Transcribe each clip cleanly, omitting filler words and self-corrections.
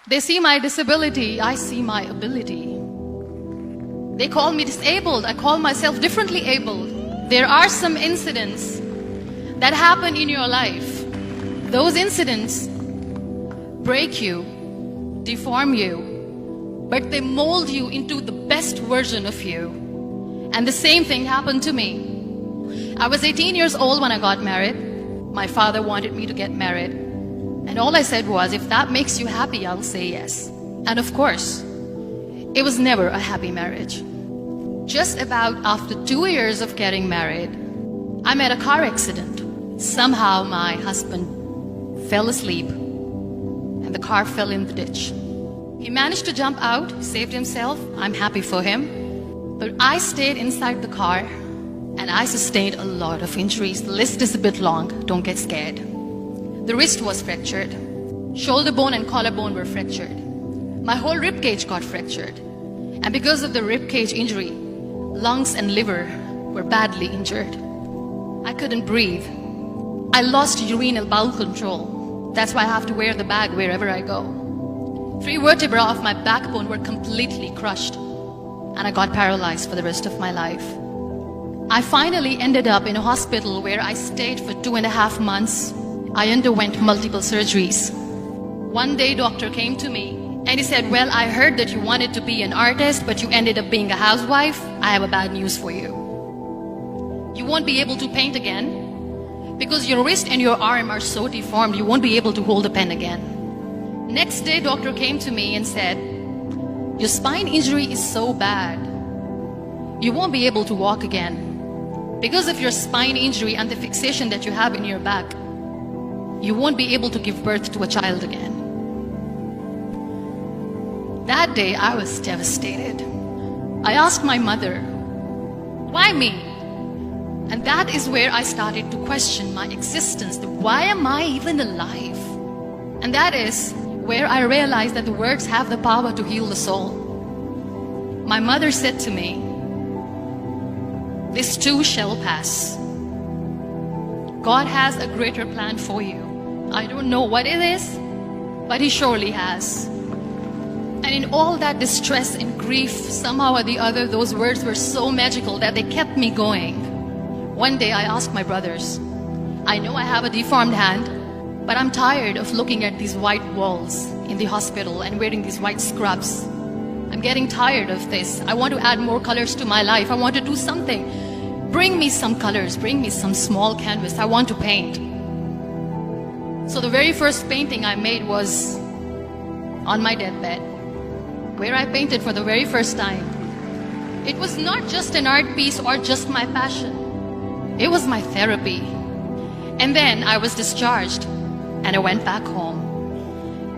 They see my disability, I see my ability. They call me disabled, I call myself differently abled. There are some incidents that happen in your life. Those incidents break you, deform you, but they mold you into the best version of you. And the same thing happened to me. I was 18 years old when I got married. My father wanted me to get married. And all I said was, if that makes you happy, I'll say yes. And of course, it was never a happy marriage. Just about after 2 years of getting married, I met a car accident. Somehow my husband fell asleep and the car fell in the ditch. He managed to jump out, saved himself. I'm happy for him. But I stayed inside the car and I sustained a lot of injuries. The list is a bit long, don't get scared. The wrist was fractured. Shoulder bone and collarbone were fractured. My whole rib cage got fractured. And because of the rib cage injury, lungs and liver were badly injured. I couldn't breathe. I lost urinary bowel control. That's why I have to wear the bag wherever I go. 3 vertebrae of my backbone were completely crushed. And I got paralyzed for the rest of my life. I finally ended up in a hospital where I stayed for 2.5 months. I underwent multiple surgeries. One day, doctor came to me and he said, well, I heard that you wanted to be an artist, but you ended up being a housewife. I have a bad news for you. You won't be able to paint again because your wrist and your arm are so deformed, you won't be able to hold a pen again. Next day, doctor came to me and said, your spine injury is so bad, you won't be able to walk again. Because of your spine injury and the fixation that you have in your back, you won't be able to give birth to a child again. That day, I was devastated. I asked my mother, why me? And that is where I started to question my existence. Why am I even alive? And that is where I realized that the words have the power to heal the soul. My mother said to me, this too shall pass. God has a greater plan for you. I don't know what it is, but He surely has. And in all that distress and grief, somehow or the other, those words were so magical that they kept me going. One day I asked my brothers, I know I have a deformed hand, but I'm tired of looking at these white walls in the hospital and wearing these white scrubs. I'm getting tired of this. I want to add more colors to my life. I want to do something. Bring me some colors, bring me some small canvas. I want to paint. So the very first painting I made was on my deathbed, where I painted for the very first time. It was not just an art piece or just my passion. It was my therapy. And then I was discharged and I went back home.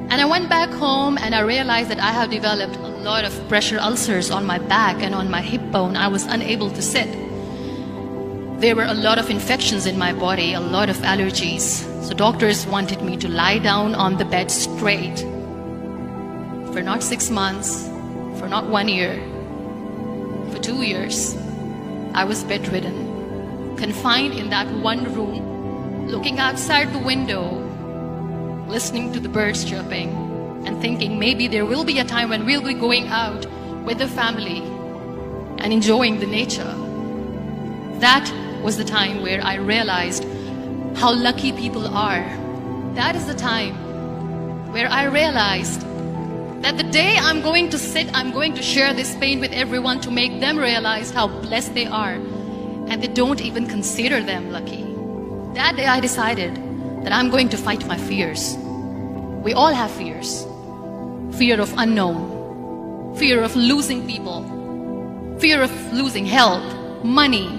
And I went back home and I realized that I have developed a lot of pressure ulcers on my back and on my hip bone. I was unable to sit. There were a lot of infections in my body, a lot of allergies. So doctors wanted me to lie down on the bed straight for not 6 months, for not 1 year, for 2 years. I was bedridden, confined in that one room, looking outside the window, listening to the birds chirping, and thinking maybe there will be a time when we'll be going out with the family and enjoying the nature. That was the time where I realized how lucky people are. That is the time where I realized that the day I'm going to sit, I'm going to share this pain with everyone to make them realize how blessed they are, and they don't even consider them lucky. That day I decided that I'm going to fight my fears. We all have fears. Fear of unknown, fear of losing people, fear of losing health, money.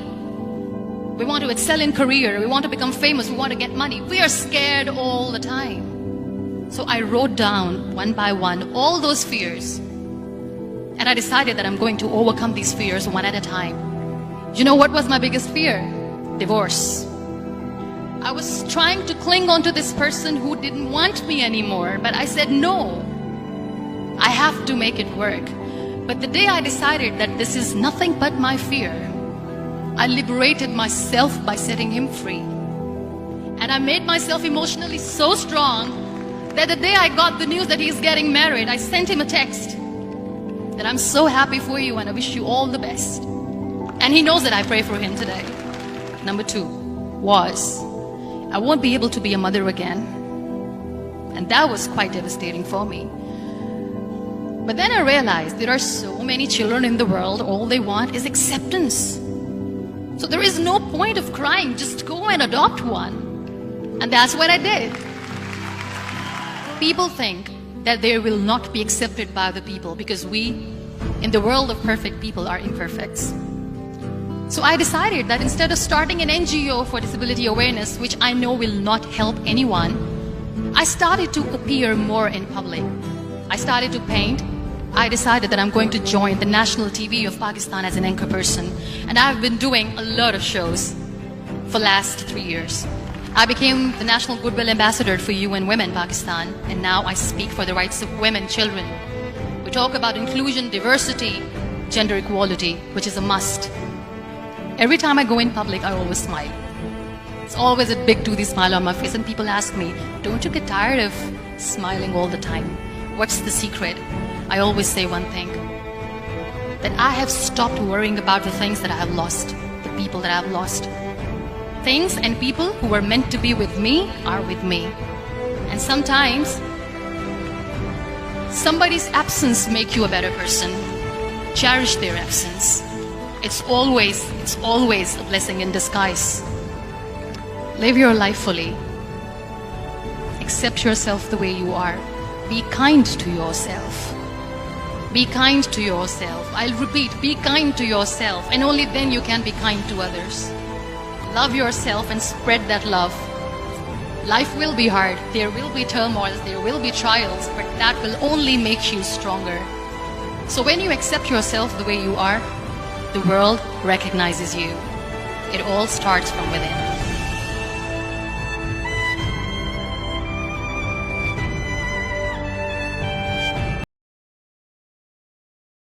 We want to excel in career, we want to become famous, we want to get money. We are scared all the time. So I wrote down one by one all those fears. And I decided that I'm going to overcome these fears one at a time. You know what was my biggest fear? Divorce. I was trying to cling on to this person who didn't want me anymore, but I said no. I have to make it work. But the day I decided that this is nothing but my fear, I liberated myself by setting him free. And I made myself emotionally so strong that the day I got the news that he's getting married, I sent him a text that I'm so happy for you and I wish you all the best. And he knows that I pray for him today. Number 2 was, I won't be able to be a mother again. And that was quite devastating for me. But then I realized there are so many children in the world, all they want is acceptance. So there is no point of crying, just go and adopt one. And that's what I did. People think that they will not be accepted by the people because we, in the world of perfect people, are imperfects. So I decided that instead of starting an NGO for disability awareness, which I know will not help anyone, I started to appear more in public. I started to paint. I decided that I'm going to join the national TV of Pakistan as an anchor person. And I've been doing a lot of shows for the last 3 years. I became the National Goodwill Ambassador for UN Women Pakistan. And now I speak for the rights of women, children. We talk about inclusion, diversity, gender equality, which is a must. Every time I go in public, I always smile. It's always a big toothy smile on my face. And people ask me, don't you get tired of smiling all the time? What's the secret? I always say one thing, that I have stopped worrying about the things that I have lost, the people that I have lost. Things and people who were meant to be with me are with me. And sometimes, somebody's absence makes you a better person. Cherish their absence. It's always a blessing in disguise. Live your life fully. Accept yourself the way you are. Be kind to yourself. Be kind to yourself. I'll repeat, be kind to yourself, and only then you can be kind to others. Love yourself and spread that love. Life will be hard. There will be turmoils, there will be trials, but that will only make you stronger. So when you accept yourself the way you are, the world recognizes you. It all starts from within.